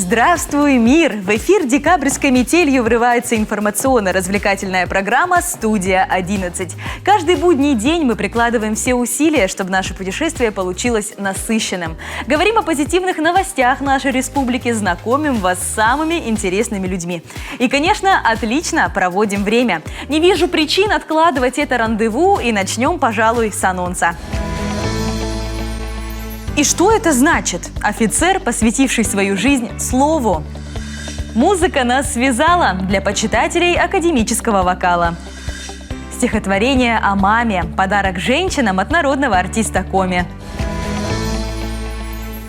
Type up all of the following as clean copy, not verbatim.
Здравствуй, мир! В эфир декабрьской метелью врывается информационно-развлекательная программа «Студия-11». Каждый будний день мы прикладываем все усилия, чтобы наше путешествие получилось насыщенным. Говорим о позитивных новостях нашей республики, знакомим вас с самыми интересными людьми. И, конечно, отлично проводим время. Не вижу причин откладывать это рандеву и начнем, пожалуй, с анонса. И что это значит? Офицер, посвятивший свою жизнь слову. Музыка нас связала для почитателей академического вокала. Стихотворение о маме. Подарок женщинам от народного артиста Коми.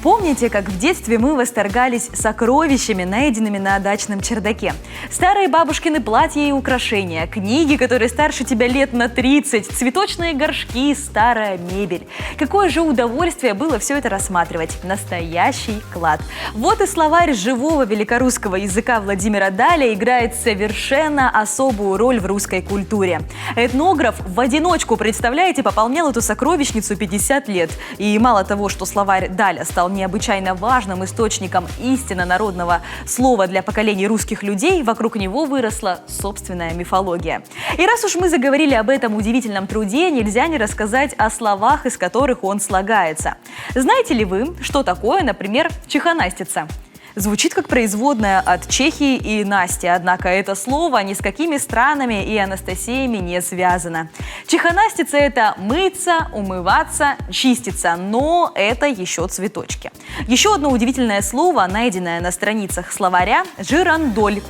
Помните, как в детстве мы восторгались сокровищами, найденными на дачном чердаке? Старые бабушкины платья и украшения, книги, которые старше тебя лет на 30, цветочные горшки, старая мебель. Какое же удовольствие было все это рассматривать. Настоящий клад. Вот и словарь живого великорусского языка Владимира Даля играет совершенно особую роль в русской культуре. Этнограф в одиночку, представляете, пополнял эту сокровищницу 50 лет. И мало того, что словарь Даля стал необычайно важным источником истинно народного слова для поколений русских людей, вокруг него выросла собственная мифология. И раз уж мы заговорили об этом удивительном труде, нельзя не рассказать о словах, из которых он слагается. Знаете ли вы, что такое, например, чеханастица? Звучит как производная от Чехии и Насти, однако это слово ни с какими странами и Анастасиями не связано. Чеханастица – это мыться, умываться, чиститься, но это еще цветочки. Еще одно удивительное слово, найденное на страницах словаря – жирандоль.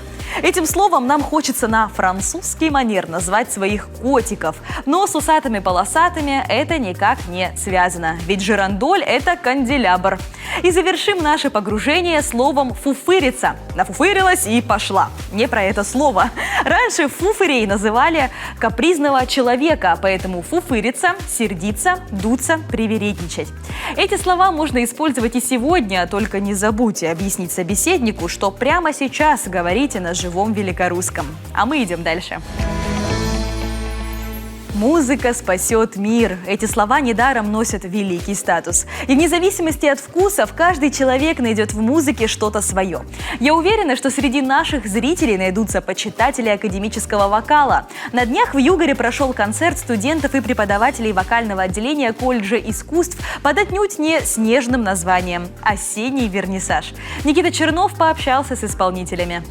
Этим словом нам хочется на французский манер назвать своих котиков, но с усатыми-полосатыми это никак не связано, ведь жирандоль – это канделябр. И завершим наше погружение словом «фуфыриться». Нафуфырилась и пошла. Не про это слово. Раньше фуфырей называли капризного человека, поэтому фуфыриться, сердиться, дуться, привередничать. Эти слова можно использовать и сегодня, только не забудьте объяснить собеседнику, что прямо сейчас говорите на живом великорусском. А мы идем дальше. Музыка спасет мир. Эти слова недаром носят великий статус. И вне зависимости от вкусов, каждый человек найдет в музыке что-то свое. Я уверена, что среди наших зрителей найдутся почитатели академического вокала. На днях в Югоре прошел концерт студентов и преподавателей вокального отделения колледжа искусств под отнюдь не снежным названием «Осенний вернисаж». Никита Чернов пообщался с исполнителями.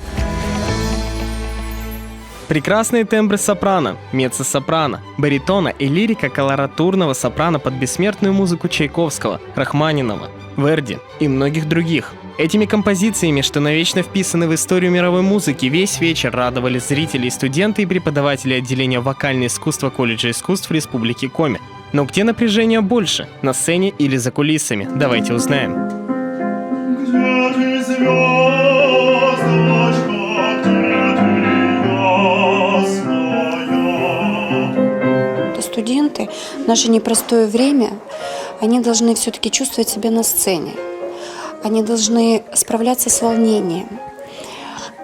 Прекрасные тембры сопрано, меццо-сопрано, баритона и лирика колоратурного сопрано под бессмертную музыку Чайковского, Рахманинова, Верди и многих других. Этими композициями, что навечно вписаны в историю мировой музыки, весь вечер радовали зрители, студенты и преподаватели отделения вокального искусства колледжа искусств Республики Коми. Но где напряжение больше, на сцене или за кулисами? Давайте узнаем. Студенты в наше непростое время, они должны все-таки чувствовать себя на сцене. Они должны справляться с волнением.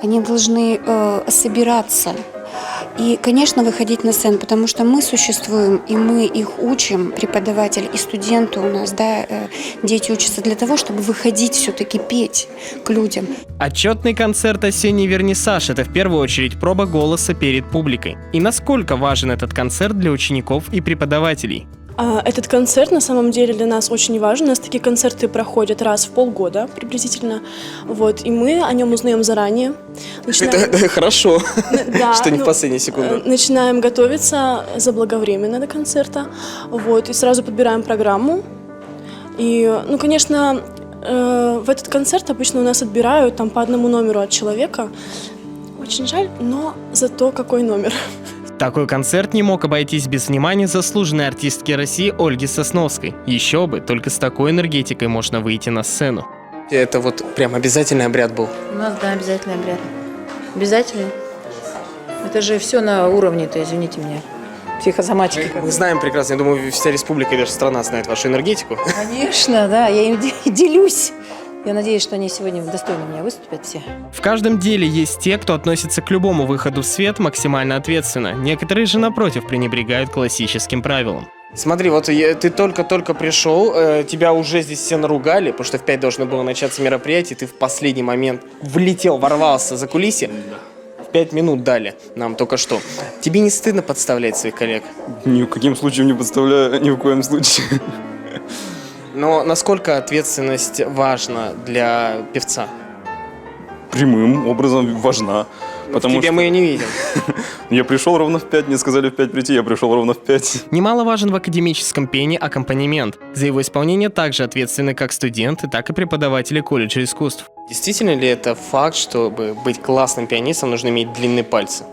Они должны собираться. И, конечно, выходить на сцену, потому что мы существуем, и мы их учим, преподаватель и студенты у нас, да, дети учатся для того, чтобы выходить все-таки петь к людям. Отчетный концерт «Осенний вернисаж» — это в первую очередь проба голоса перед публикой. И насколько важен этот концерт для учеников и преподавателей? Этот концерт на самом деле для нас очень важен. У нас такие концерты проходят раз в полгода приблизительно. Вот, и мы о нем узнаем заранее. Это хорошо, да, что не в последнюю секунду. Начинаем готовиться заблаговременно до концерта. Вот, и сразу подбираем программу. И, конечно, в этот концерт обычно у нас отбирают там по одному номеру от человека. Очень жаль, но зато какой номер. Такой концерт не мог обойтись без внимания заслуженной артистки России Ольги Сосновской. Еще бы, только с такой энергетикой можно выйти на сцену. Это вот прям обязательный обряд был? У нас, да, обязательный обряд. Обязательный. Это же все на уровне-то, извините меня, психосоматики. Мы знаем прекрасно, я думаю, вся республика и даже страна знает вашу энергетику. Конечно, да, я им делюсь. Я надеюсь, что они сегодня достойно меня выступят все. В каждом деле есть те, кто относится к любому выходу в свет максимально ответственно. Некоторые же, напротив, пренебрегают классическим правилам. Смотри, вот ты только-только пришел, тебя уже здесь все наругали, потому что в 5 должно было начаться мероприятие, ты в последний момент влетел, ворвался за кулисье. 5 минут дали нам только что. Тебе не стыдно подставлять своих коллег? Ни в каким случае не подставляю, ни в коем случае. Но насколько ответственность важна для певца? Прямым образом важна. Потому Тебе что мы ее не видим. я пришел ровно в 5, мне сказали в 5 прийти, я пришел ровно в 5. Немаловажен в академическом пении аккомпанемент. За его исполнение также ответственны как студенты, так и преподаватели колледжа искусств. Действительно ли это факт, чтобы быть классным пианистом, нужно иметь длинные пальцы?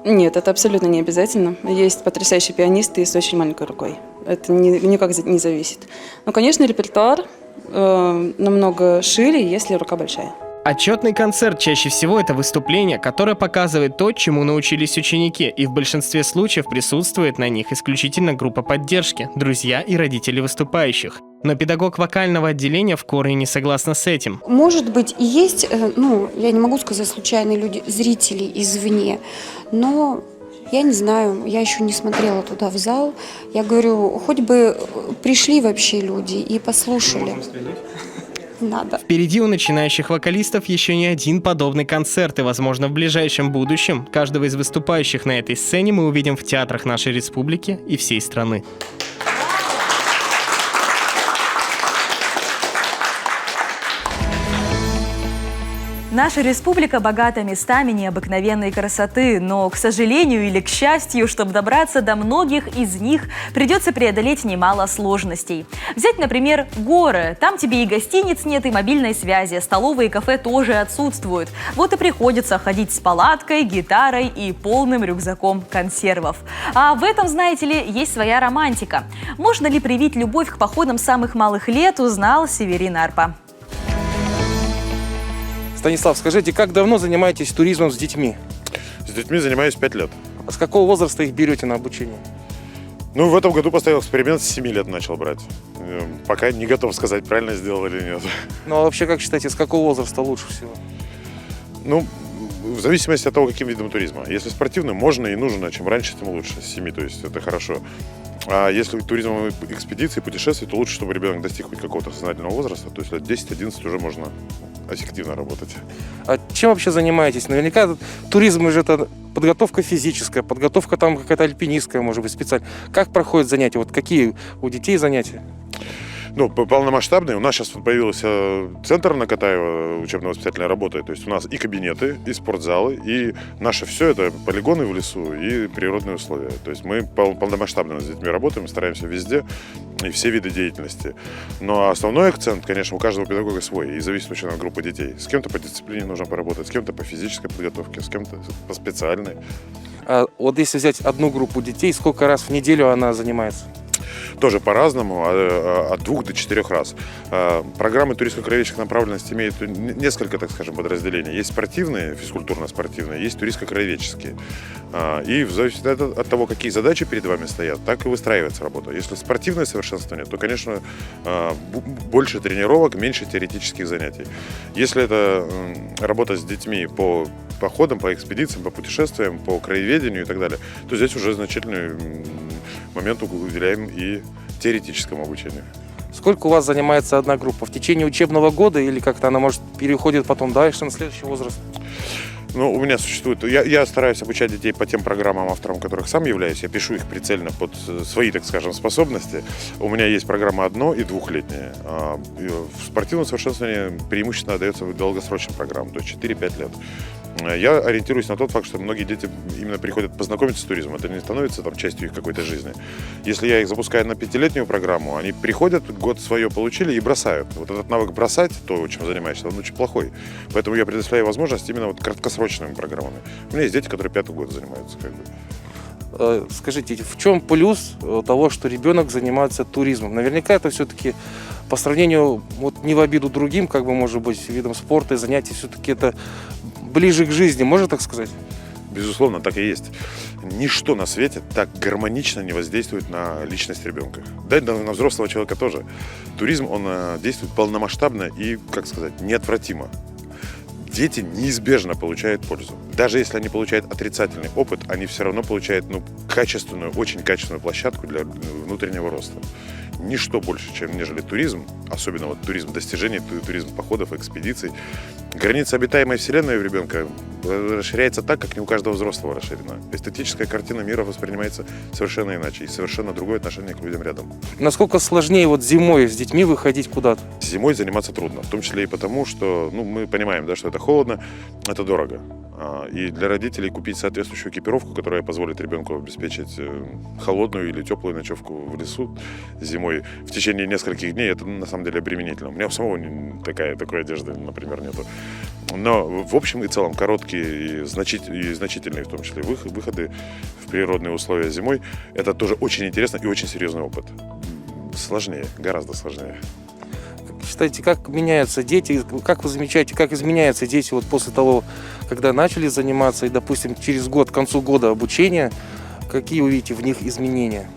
Нет, это абсолютно не обязательно. Есть потрясающие пианисты с очень маленькой рукой. Это никак не зависит. Но, конечно, репертуар намного шире, если рука большая. Отчетный концерт чаще всего это выступление, которое показывает то, чему научились ученики, и в большинстве случаев присутствует на них исключительно группа поддержки, друзья и родители выступающих. Но педагог вокального отделения в корне не согласна с этим. Может быть, и есть, я не могу сказать случайные люди, зрители извне, но я не знаю, я еще не смотрела туда в зал. Я говорю, хоть бы пришли вообще люди и послушали. Надо. Впереди у начинающих вокалистов еще не один подобный концерт, и, возможно, в ближайшем будущем каждого из выступающих на этой сцене мы увидим в театрах нашей республики и всей страны. Наша республика богата местами необыкновенной красоты, но, к сожалению или к счастью, чтобы добраться до многих из них, придется преодолеть немало сложностей. Взять, например, горы. Там тебе и гостиниц нет, и мобильной связи, столовые и кафе тоже отсутствуют. Вот и приходится ходить с палаткой, гитарой и полным рюкзаком консервов. А в этом, знаете ли, есть своя романтика. Можно ли привить любовь к походам с самых малых лет, узнал Северин Арпа. Станислав, скажите, как давно занимаетесь туризмом с детьми? С детьми занимаюсь 5 лет. А с какого возраста их берете на обучение? Ну, в этом году поставил эксперимент, с 7 лет начал брать. Пока не готов сказать, правильно сделал или нет. Ну, а вообще, как считаете, с какого возраста лучше всего? Ну, в зависимости от того, каким видом туризма. Если спортивным, можно и нужно. Чем раньше, тем лучше. С 7, то есть это хорошо. А если туризмом экспедиции, путешествий, то лучше, чтобы ребенок достиг хоть какого-то сознательного возраста. То есть лет 10-11 уже можно эффективно работать. А чем вообще занимаетесь? Наверняка туризм же это подготовка физическая, подготовка там какая-то альпинистская, может быть, специально. Как проходят занятия? Вот какие у детей занятия? Ну, полномасштабный. У нас сейчас появился центр на Катаева, учебно-воспитательная работа. То есть у нас и кабинеты, и спортзалы, и наше все это полигоны в лесу и природные условия. То есть мы полномасштабно с детьми работаем, стараемся везде и все виды деятельности. Но основной акцент, конечно, у каждого педагога свой, и зависит очень от группы детей. С кем-то по дисциплине нужно поработать, с кем-то по физической подготовке, с кем-то по специальной. А вот если взять одну группу детей, сколько раз в неделю она занимается? Тоже по-разному, от 2 до 4 раз. Программы туристско-краеведческой направленности имеют несколько, так скажем, подразделений. Есть спортивные, физкультурно-спортивные, есть туристско-краеведческие. И в зависимости от того, какие задачи перед вами стоят, так и выстраивается работа. Если спортивное совершенствование, то, конечно, больше тренировок, меньше теоретических занятий. Если это работа с детьми по походам, по экспедициям, по путешествиям, по краеведению и так далее, то здесь уже значительный момент уделяем и теоретическому обучению. Сколько у вас занимается одна группа? В течение учебного года или как-то она, может, переходит потом дальше на следующий возраст? Ну, у меня существует... Я стараюсь обучать детей по тем программам, автором которых сам являюсь. Я пишу их прицельно под свои, так скажем, способности. У меня есть программа 1- и 2-летняя. В спортивном совершенствовании преимущественно отдается долгосрочным программам, то есть 4-5 лет. Я ориентируюсь на тот факт, что многие дети именно приходят познакомиться с туризмом. Это не становится там частью их какой-то жизни. Если я их запускаю на 5-летнюю программу, они приходят, год свое получили и бросают. Вот этот навык бросать, то, чем занимаешься, он очень плохой. Поэтому я предоставляю возможность именно вот краткосрочными программами. У меня есть дети, которые 5-й год занимаются. Скажите, в чем плюс того, что ребенок занимается туризмом? Наверняка это все-таки по сравнению, вот не в обиду другим, как бы, может быть, видом спорта и занятий, все-таки это ближе к жизни, можно так сказать? Безусловно, так и есть. Ничто на свете так гармонично не воздействует на личность ребенка. Да и на взрослого человека тоже. Туризм, он действует полномасштабно и, как сказать, неотвратимо. Дети неизбежно получают пользу. Даже если они получают отрицательный опыт, они все равно получают качественную, очень качественную площадку для внутреннего роста. Ничто больше, нежели туризм, особенно вот туризм достижений, туризм походов, экспедиций. Граница обитаемой вселенной у ребенка расширяется так, как не у каждого взрослого расширена. Эстетическая картина мира воспринимается совершенно иначе и совершенно другое отношение к людям рядом. Насколько сложнее вот зимой с детьми выходить куда-то? Зимой заниматься трудно, в том числе и потому, что мы понимаем, да, что это холодно, это дорого. И для родителей купить соответствующую экипировку, которая позволит ребенку обеспечить холодную или теплую ночевку в лесу зимой в течение нескольких дней, это на самом деле обременительно. У меня у самого такой одежды, например, нету. Но в общем и целом короткие и значительные, в том числе, выходы в природные условия зимой, это тоже очень интересно и очень серьезный опыт. Сложнее, гораздо сложнее. Считаете, как меняются дети, как вы замечаете, как изменяются дети вот после того, когда начали заниматься, и, допустим, через год, к концу года обучения, какие вы видите в них изменения?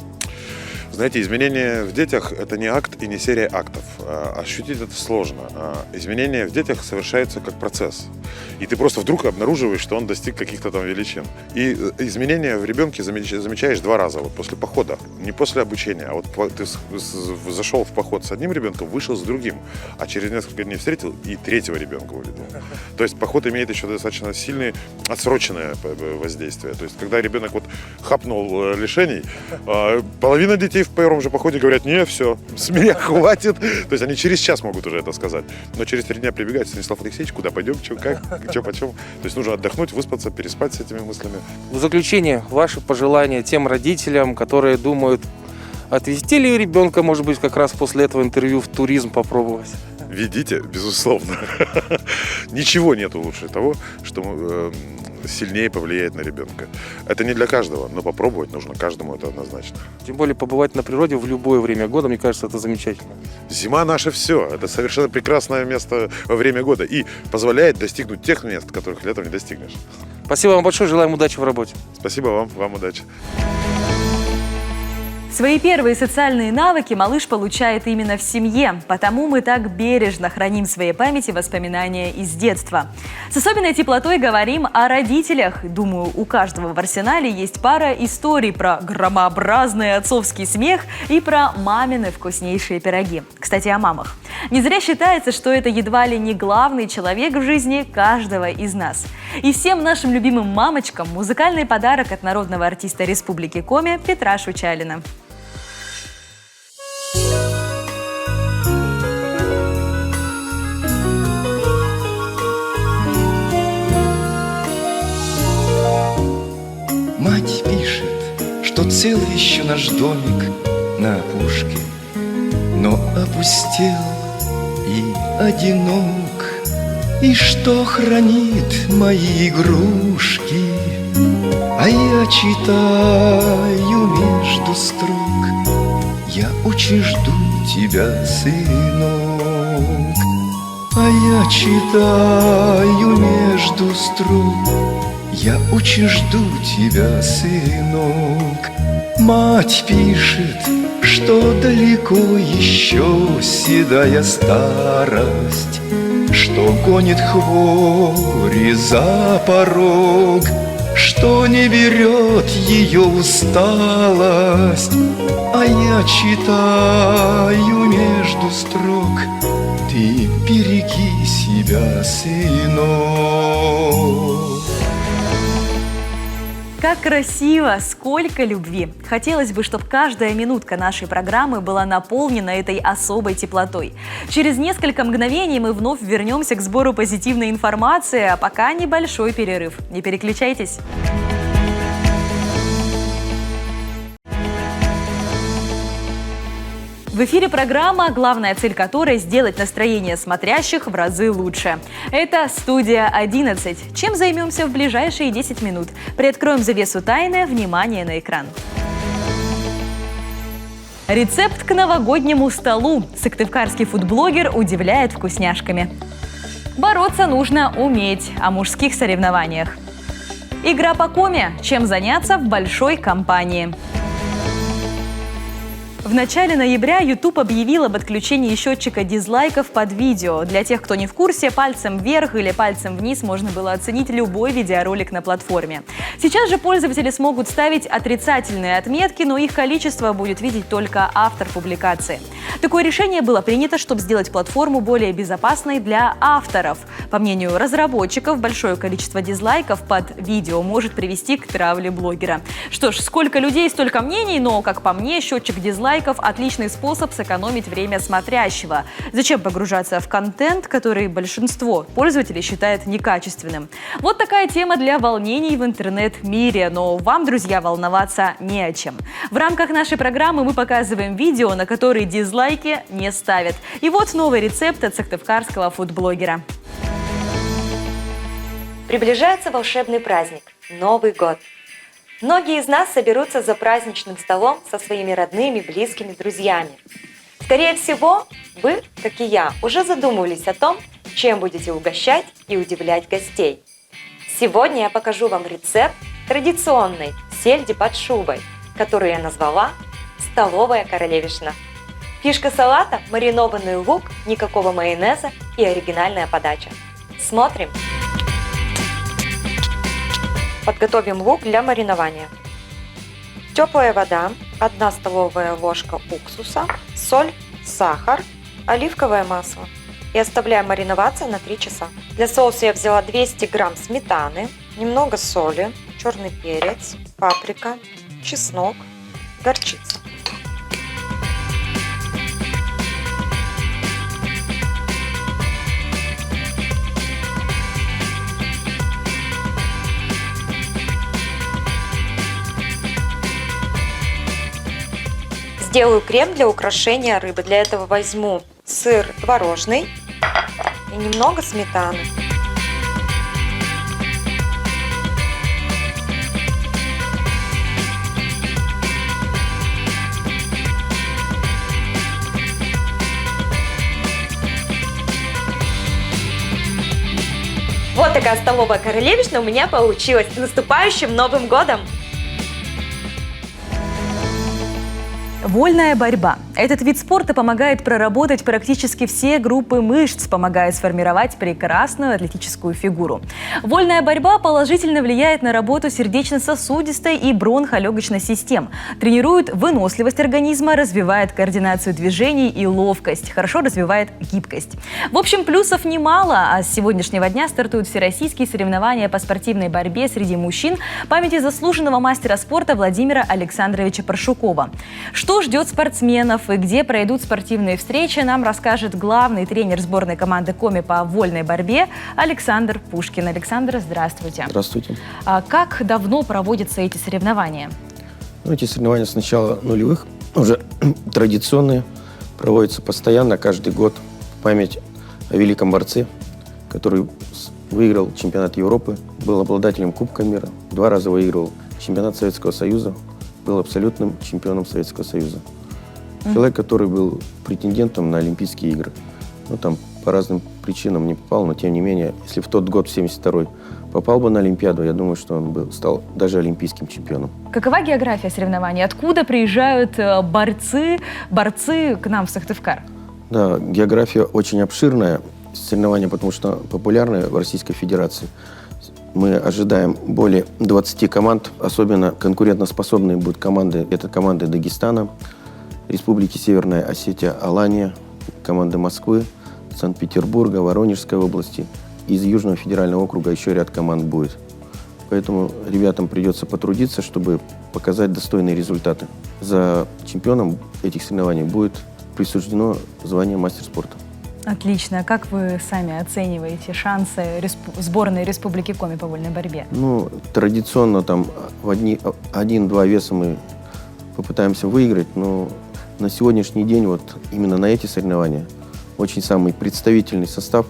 Знаете, изменения в детях – это не акт и не серия актов. Ощутить это сложно. Изменения в детях совершаются как процесс. И ты просто вдруг обнаруживаешь, что он достиг каких-то там величин. И изменения в ребенке замечаешь 2 раза. Вот после похода. Не после обучения, а вот ты зашел в поход с одним ребенком, вышел с другим. А через несколько дней встретил и 3-го ребенка увидел. То есть поход имеет еще достаточно сильное отсроченное воздействие. То есть когда ребенок вот хапнул лишений, половина детей в первом же походе говорят: не, все, с меня хватит. То есть они через час могут уже это сказать. Но через 3 дня прибегают: Станислав Алексеевич, куда пойдем, что, как, что, почем. То есть нужно отдохнуть, выспаться, переспать с этими мыслями. В заключение, ваши пожелания тем родителям, которые думают, отвезти ли ребенка, может быть, как раз после этого интервью в туризм попробовать? Ведите, безусловно. Ничего нету лучше того, что сильнее повлияет на ребенка. Это не для каждого, но попробовать нужно каждому, это однозначно. Тем более побывать на природе в любое время года, мне кажется, это замечательно. Зима наше все. Это совершенно прекрасное место во время года и позволяет достигнуть тех мест, которых летом не достигнешь. Спасибо вам большое, желаем удачи в работе. Спасибо вам удачи. Свои первые социальные навыки малыш получает именно в семье, потому мы так бережно храним в своей памяти воспоминания из детства. С особенной теплотой говорим о родителях. Думаю, у каждого в арсенале есть пара историй про громообразный отцовский смех и про мамины вкуснейшие пироги. Кстати, о мамах. Не зря считается, что это едва ли не главный человек в жизни каждого из нас. И всем нашим любимым мамочкам музыкальный подарок от народного артиста Республики Коми Петра Шучалина. Мать пишет, что цел еще наш домик на опушке, но опустел и одинок, и что хранит мои игрушки. А я читаю между строк: я очень жду тебя, сынок. А я читаю между строк: я очень жду тебя, сынок. Мать пишет, что далеко еще седая старость, что гонит хвори за порог, что не берет ее усталость. А я читаю между строк: ты береги себя, сынок. Как красиво, сколько любви! Хотелось бы, чтобы каждая минутка нашей программы была наполнена этой особой теплотой. Через несколько мгновений мы вновь вернемся к сбору позитивной информации, а пока небольшой перерыв. Не переключайтесь! В эфире программа, главная цель которой – сделать настроение смотрящих в разы лучше. Это «Студия 11». Чем займемся в ближайшие 10 минут? Приоткроем завесу тайны. Внимание на экран. Рецепт к новогоднему столу. Сыктывкарский фудблогер удивляет вкусняшками. Бороться нужно уметь. О мужских соревнованиях. Игра по коме. Чем заняться в большой компании. В начале ноября YouTube объявил об отключении счетчика дизлайков под видео. Для тех, кто не в курсе, пальцем вверх или пальцем вниз можно было оценить любой видеоролик на платформе. Сейчас же пользователи смогут ставить отрицательные отметки, но их количество будет видеть только автор публикации. Такое решение было принято, чтобы сделать платформу более безопасной для авторов. По мнению разработчиков, большое количество дизлайков под видео может привести к травле блогера. Что ж, сколько людей, столько мнений, но, как по мне, счетчик дизлайков – отличный способ сэкономить время смотрящего. Зачем погружаться в контент, который большинство пользователей считает некачественным? Вот такая тема для волнений в интернет-мире. Но вам, друзья, волноваться не о чем. В рамках нашей программы мы показываем видео, на которые дизлайки не ставят. И вот новый рецепт от сыктывкарского фудблогера. Приближается волшебный праздник – Новый год. Многие из нас соберутся за праздничным столом со своими родными, близкими, друзьями. Скорее всего, вы, как и я, уже задумывались о том, чем будете угощать и удивлять гостей. Сегодня я покажу вам рецепт традиционной сельди под шубой, которую я назвала «Столовая королевишна». Фишка салата – маринованный лук, никакого майонеза и оригинальная подача. Смотрим! Подготовим лук для маринования. Теплая вода, 1 столовая ложка уксуса, соль, сахар, оливковое масло. И оставляем мариноваться на 3 часа. Для соуса я взяла 200 грамм сметаны, немного соли, черный перец, паприка, чеснок, горчица. Сделаю крем для украшения рыбы. Для этого возьму сыр творожный и немного сметаны. Вот такая столовая королевишна у меня получилась. С наступающим Новым годом! Вольная борьба. Этот вид спорта помогает проработать практически все группы мышц, помогает сформировать прекрасную атлетическую фигуру. Вольная борьба положительно влияет на работу сердечно-сосудистой и бронхолегочной систем, тренирует выносливость организма, развивает координацию движений и ловкость, хорошо развивает гибкость. В общем, плюсов немало, а с сегодняшнего дня стартуют всероссийские соревнования по спортивной борьбе среди мужчин памяти заслуженного мастера спорта Владимира Александровича Паршукова. Что ждет спортсменов и где пройдут спортивные встречи, нам расскажет главный тренер сборной команды Коми по вольной борьбе Александр Пушкин. Александр, здравствуйте. Здравствуйте. Как давно проводятся эти соревнования? Эти соревнования с начала нулевых, уже традиционные, проводятся постоянно, каждый год, в память о великом борце, который выиграл чемпионат Европы, был обладателем Кубка мира, 2 раза выигрывал чемпионат Советского Союза, был абсолютным чемпионом Советского Союза. Человек, который был претендентом на Олимпийские игры. Там по разным причинам не попал, но тем не менее, если в тот год, в 72-й, попал бы на Олимпиаду, я думаю, что он стал даже олимпийским чемпионом. Какова география соревнований? Откуда приезжают борцы к нам в Сыктывкар? Да, география очень обширная. Соревнования, потому что популярны в Российской Федерации. Мы ожидаем более 20 команд. Особенно конкурентоспособные будут команды. Это команды Дагестана, Республики Северная Осетия, Алания, команды Москвы, Санкт-Петербурга, Воронежской области. Из Южного федерального округа еще ряд команд будет. Поэтому ребятам придется потрудиться, чтобы показать достойные результаты. За чемпионом этих соревнований будет присуждено звание мастер спорта. Отлично. Как вы сами оцениваете шансы сборной Республики Коми по вольной борьбе? Традиционно там в 1-2 веса мы попытаемся выиграть, но на сегодняшний день, именно на эти соревнования, очень самый представительный состав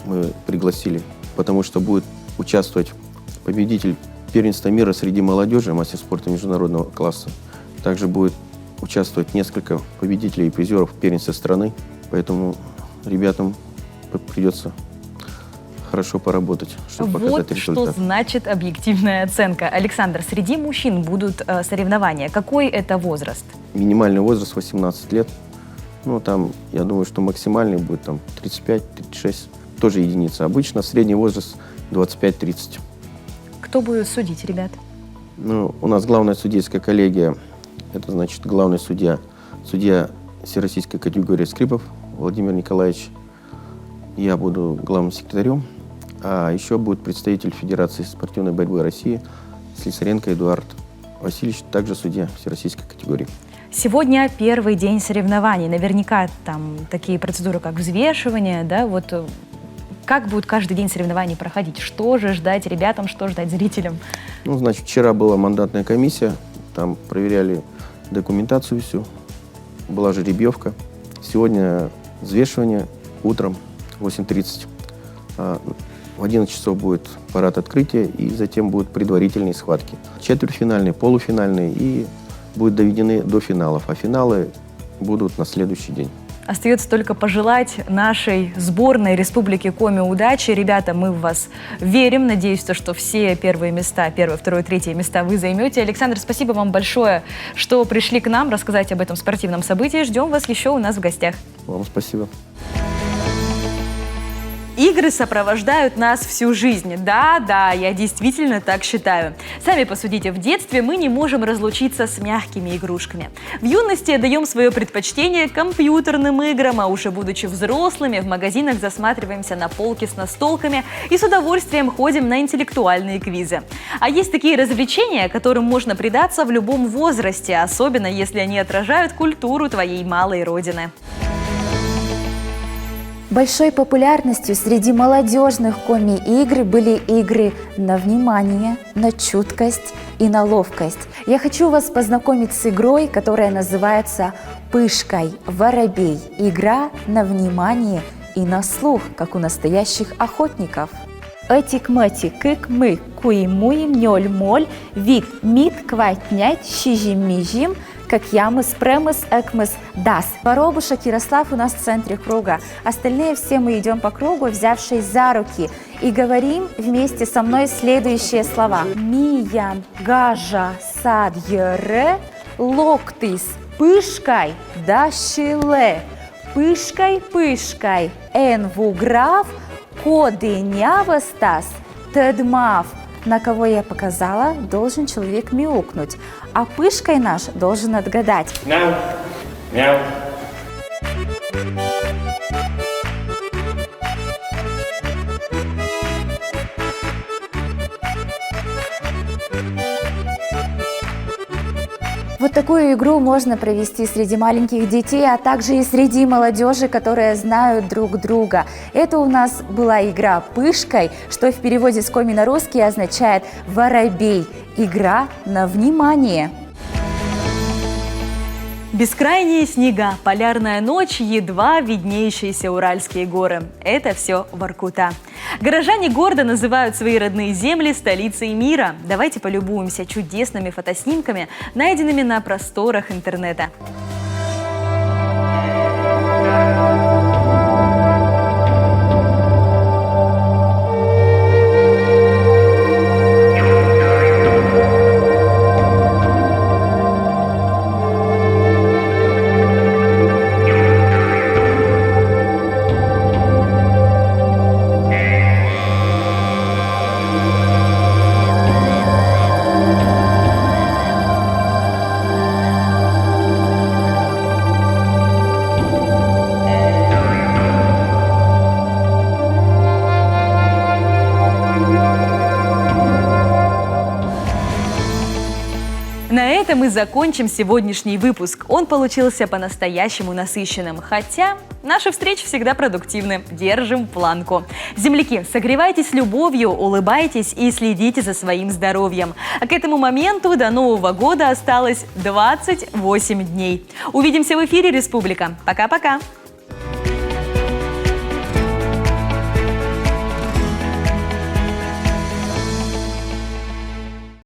мы пригласили, потому что будет участвовать победитель первенства мира среди молодежи, мастер спорта международного класса. Также будет участвовать несколько победителей и призеров первенства страны, поэтому ребятам придется хорошо поработать, чтобы Вот показать что результат. значит объективная оценка. Александр, среди мужчин будут соревнования. Какой это возраст? Минимальный возраст 18 лет. Ну, там, я думаю, что максимальный будет там 35-36. Тоже единица. Обычно средний возраст 25-30. Кто будет судить, ребят? Ну, у нас главная судейская коллегия, это значит главный судья всероссийской категории Скрипов Владимир Николаевич. Я буду главным секретарем, а еще будет представитель Федерации спортивной борьбы России Слесаренко Эдуард Васильевич, также судья всероссийской категории. Сегодня первый день соревнований. Наверняка там такие процедуры, как взвешивание, да, вот как будет каждый день соревнований проходить? Что же ждать ребятам, что ждать зрителям? Ну, значит, вчера была мандатная комиссия, там проверяли документацию всю, была жеребьевка. Сегодня взвешивание утром в 8:30. В 11 часов будет парад открытия, и затем будут предварительные схватки. Четвертьфинальные, полуфинальные, и будут доведены до финалов, а финалы будут на следующий день. Остается только пожелать нашей сборной Республики Коми удачи. Ребята, мы в вас верим. Надеюсь, что все первые места, первое, второе, третье места вы займете. Александр, спасибо вам большое, что пришли к нам рассказать об этом спортивном событии. Ждем вас еще у нас в гостях. Вам спасибо. Игры сопровождают нас всю жизнь. Да, я действительно так считаю. Сами посудите, в детстве мы не можем разлучиться с мягкими игрушками. В юности отдаем свое предпочтение компьютерным играм, а уже будучи взрослыми, в магазинах засматриваемся на полки с настолками и с удовольствием ходим на интеллектуальные квизы. А есть такие развлечения, которым можно предаться в любом возрасте, особенно если они отражают культуру твоей малой родины. Большой популярностью среди молодежных коми-игр были игры на внимание, на чуткость и на ловкость. Я хочу вас познакомить с игрой, которая называется «Пышкой воробей». Игра на внимание и на слух, как у настоящих охотников. Этик-метик, кык-мык, куи-муи, мёль-моль, вик, мит, квать-нять, щижим-мижим, как ямыс, премыс, экмыс, дас. Воробушек Ярослав у нас в центре круга. Остальные все мы идем по кругу, взявшись за руки, и говорим вместе со мной следующие слова. Миян, гажа, сад, ере, локтис, пышкой, дащиле, пышкой, энвуграв, кодынявостас, тедмав. На кого я показала, должен человек мяукнуть, а пышкой наш должен отгадать. Мяу, мяу. Вот такую игру можно провести среди маленьких детей, а также и среди молодежи, которые знают друг друга. Это у нас была игра «Пышкой», что в переводе с коми на русский означает «воробей». Игра на внимание. Бескрайние снега, полярная ночь, едва виднеющиеся Уральские горы. Это все Воркута. Горожане гордо называют свои родные земли столицей мира. Давайте полюбуемся чудесными фотоснимками, найденными на просторах интернета. На этом мы закончим сегодняшний выпуск. Он получился по-настоящему насыщенным. Хотя наши встречи всегда продуктивны. Держим планку. Земляки, согревайтесь любовью, улыбайтесь и следите за своим здоровьем. А к этому моменту до Нового года осталось 28 дней. Увидимся в эфире «Республика». Пока-пока.